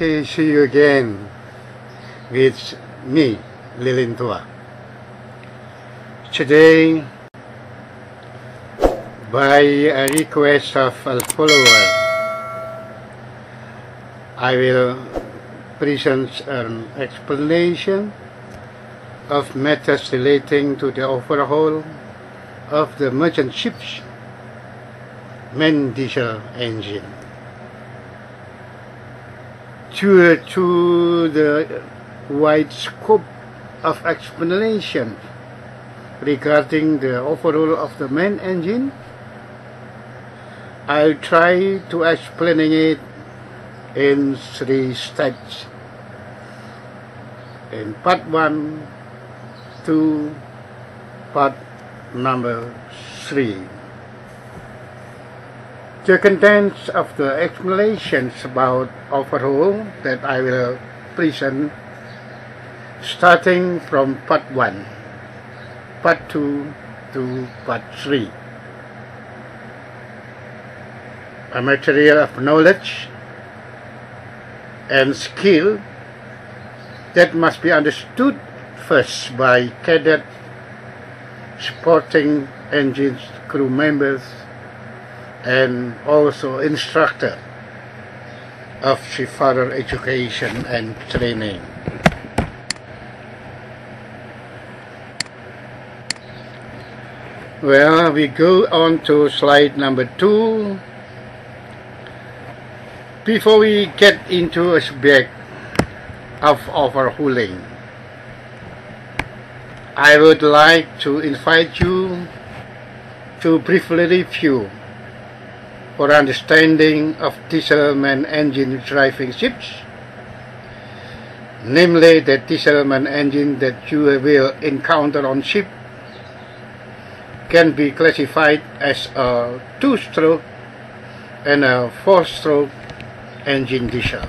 Hey, see you again with me, Lilin Tua. Today, by a request of a follower, I will present an explanation of matters relating to the overhaul of the merchant ship's main diesel engine. Due to the wide scope of explanation regarding the overhaul of the main engine, I'll try to explain it in 3 steps. In part 1 to part number 3. The contents of the explanations about overhaul that I will present starting from part 1, part 2 to part 3. A material of knowledge and skill that must be understood first by cadet supporting engine crew members and also instructor of seafarer education and training. Well, we go on to slide number 2. Before we get into a subject of overhauling, I would like to invite you to briefly review for understanding of dieselman engine driving ships, namely the dieselman engine that you will encounter on ship can be classified as a 2-stroke and a 4-stroke engine diesel.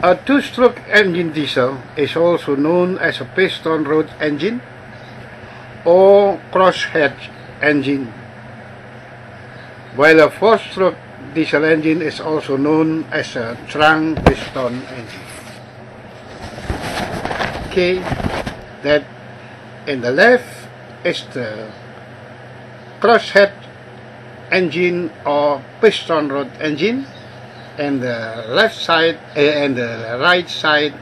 A 2-stroke engine diesel is also known as a piston rod engine or crosshead engine, while a 4-stroke diesel engine is also known as a trunk piston engine. Okay, that in the left is the crosshead engine or piston rod engine, and the left side and the right side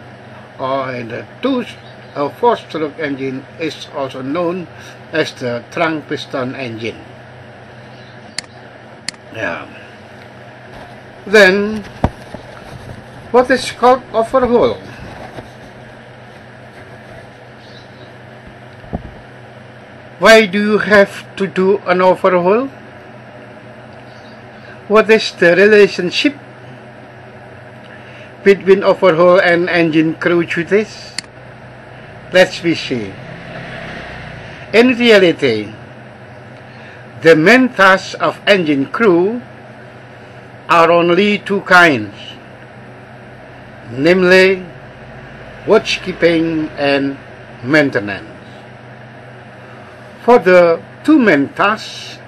or in the 4-stroke engine is also known as the trunk piston engine. Yeah. Then, what is called overhaul? Why do you have to do an overhaul? What is the relationship between overhaul and engine crew duties? Let's see. In reality, the main tasks of engine crew are only 2 kinds, namely watchkeeping and maintenance. For the 2 main tasks,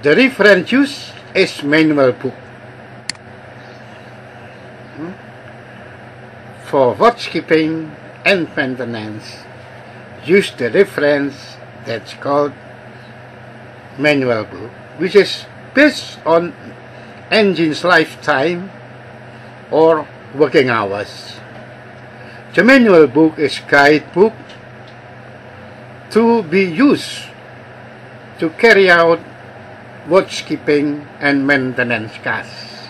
the reference used is manual book. For watchkeeping and maintenance, use the reference that's called manual book, which is based on engine's lifetime or working hours. The manual book is guidebook to be used to carry out watchkeeping and maintenance tasks.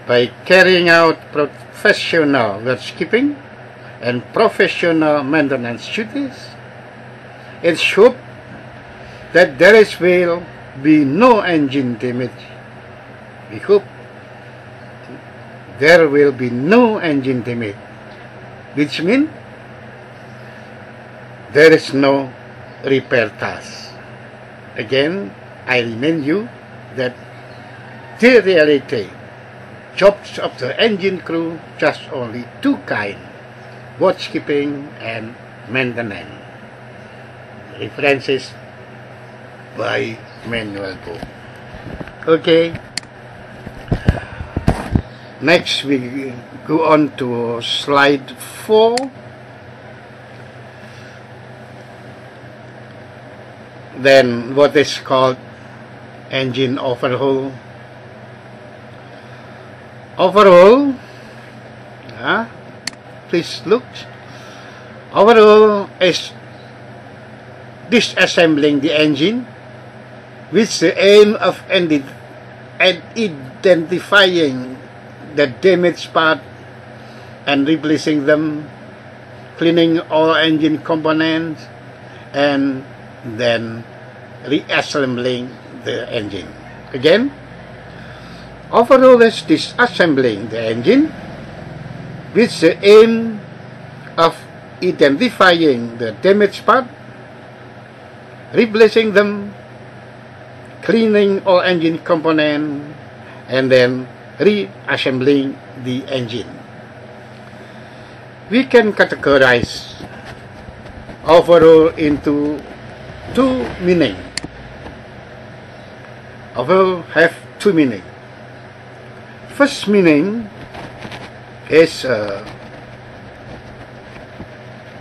By carrying out professional watchkeeping and professional maintenance duties, it's hoped that there will be no engine damage. We hope there will be no engine damage, which means there is no repair task. Again, I remind you that the reality jobs of the engine crew just only 2 kinds, watchkeeping and maintenance. References by manual book. Okay, Next, we go on to slide 4. Then what is called engine overhaul. Overhaul, please look. Overhaul is disassembling the engine with the aim of identifying the damaged part and replacing them, cleaning all engine components, and then reassembling the engine. Again, overhaul is disassembling the engine with the aim of identifying the damaged part, replacing them, cleaning all engine components, and then reassembling the engine. We can categorize overhaul into two meanings. Overhaul have two meanings. First meaning is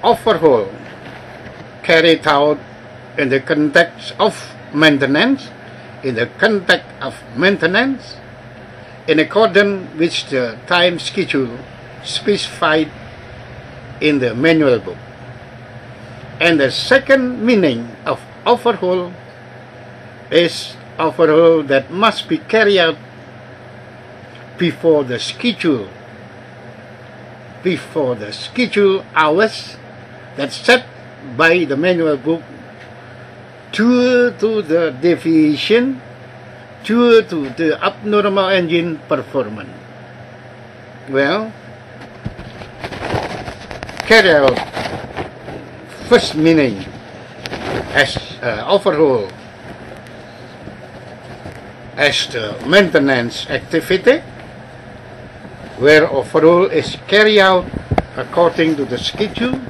overhaul carried out in the context of maintenance, in accordance with the time schedule specified in the manual book. And the second meaning of overhaul is overhaul that must be carried out before the schedule hours that's set by the manual book due to the deviation, due to the abnormal engine performance. Well, carry out first meaning as overhaul as the maintenance activity, where overhaul is carried out according to the schedule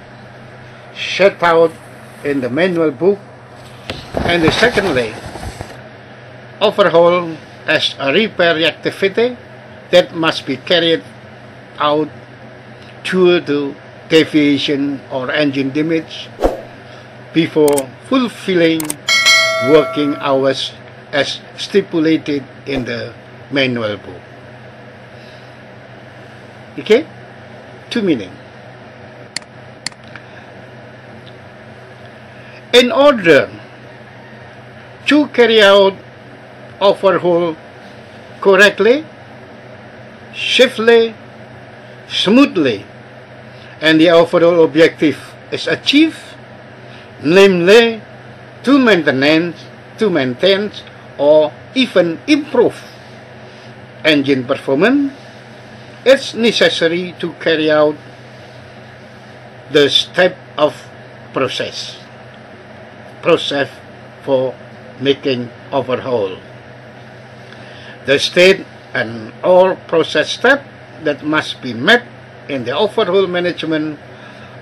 set out in the manual book. And secondly, overhaul as a repair activity that must be carried out due to deviation or engine damage before fulfilling working hours as stipulated in the manual book. Okay? Two meaning. In order to carry out overhaul correctly, safely, smoothly, and the overall objective is achieved, namely to maintain or even improve engine performance, it's necessary to carry out the step of process for making overhaul. The state and all process steps that must be met in the overhaul management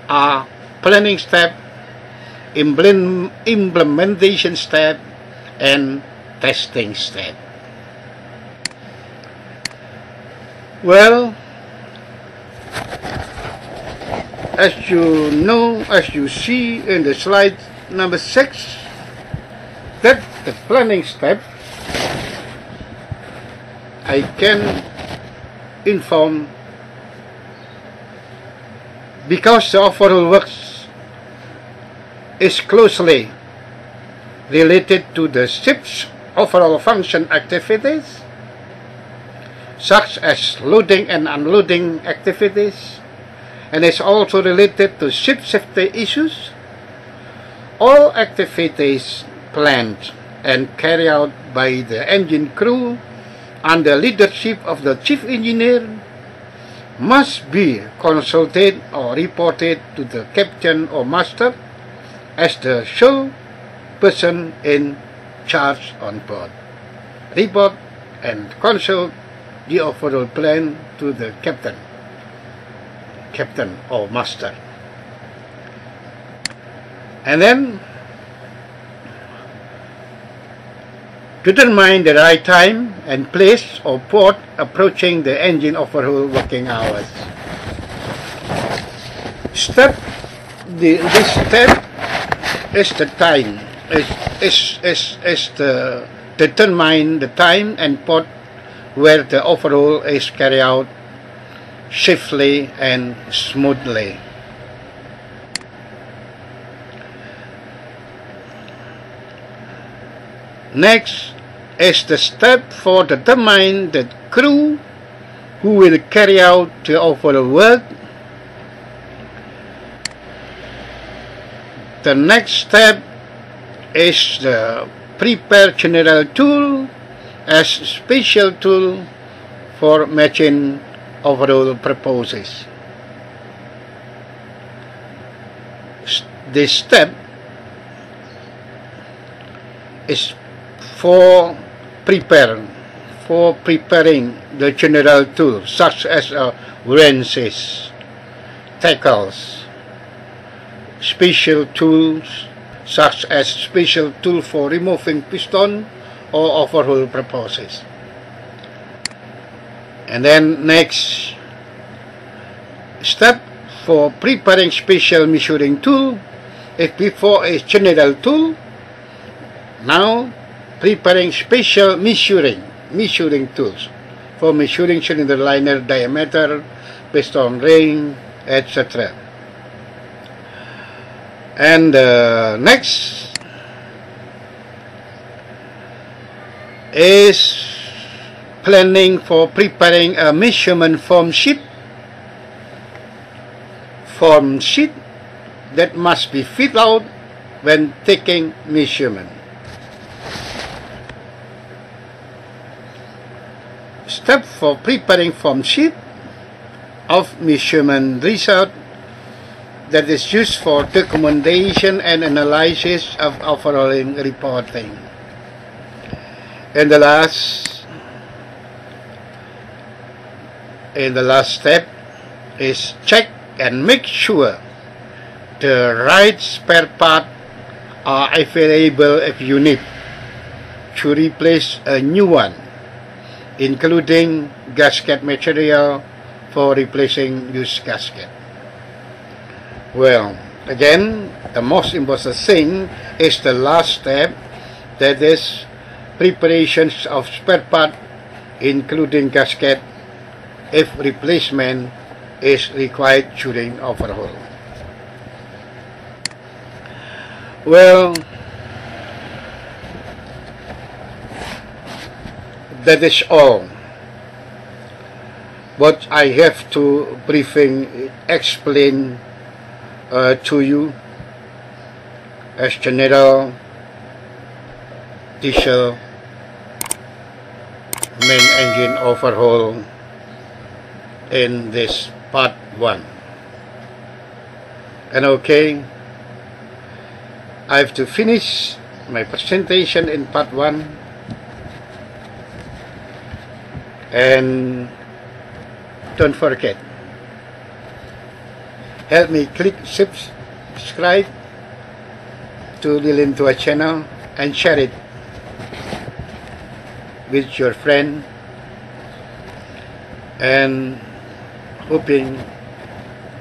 are planning step, implementation step, and testing step. Well, as you know, as you see in the slide number 6, that the planning step, I can inform, because the overall works is closely related to the ship's overall function activities, such as loading and unloading activities, and is also related to ship safety issues. All activities planned and carried out by the engine crew under leadership of the chief engineer must be consulted or reported to the captain or master as the sole person in charge on board. Report and consult the overall plan to the captain or master. And then Determine the right time and place of port approaching the engine overhaul working hours. This step is the time, is to determine the time and port where the overhaul is carried out safely and smoothly. Next is the step for determine the crew who will carry out the overhaul work. The next step is the prepare general tool as special tool for machine overhaul purposes. This step is for preparing the general tools such as wrenches, tackles, special tools such as special tool for removing piston or overhaul purposes. And then next step for preparing special measuring tool. If before is general tool, now preparing special measuring tools for measuring cylinder liner diameter, piston ring, etc. And next is planning for preparing a measurement form sheet that must be filled out when taking measurement. Step for preparing form sheet of measurement result that is used for documentation and analysis of overhauling reporting. And the last step is check and make sure the right spare parts are available if you need to replace a new one, including gasket material for replacing used gasket. Well, again, the most important thing is the last step, that is preparations of spare part, including gasket, if replacement is required during overhaul. Well, that is all what I have to explain to you as general diesel main engine overhaul in this part 1. And okay, I have to finish my presentation in part 1, and don't forget, help me click subscribe to Lilin Tua channel and share it with your friend, and hoping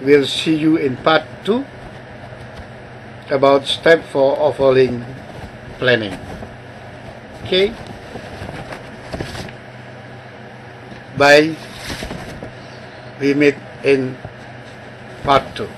we'll see you in part 2 about step for overhauling planning. Okay, bye. We meet in part 2.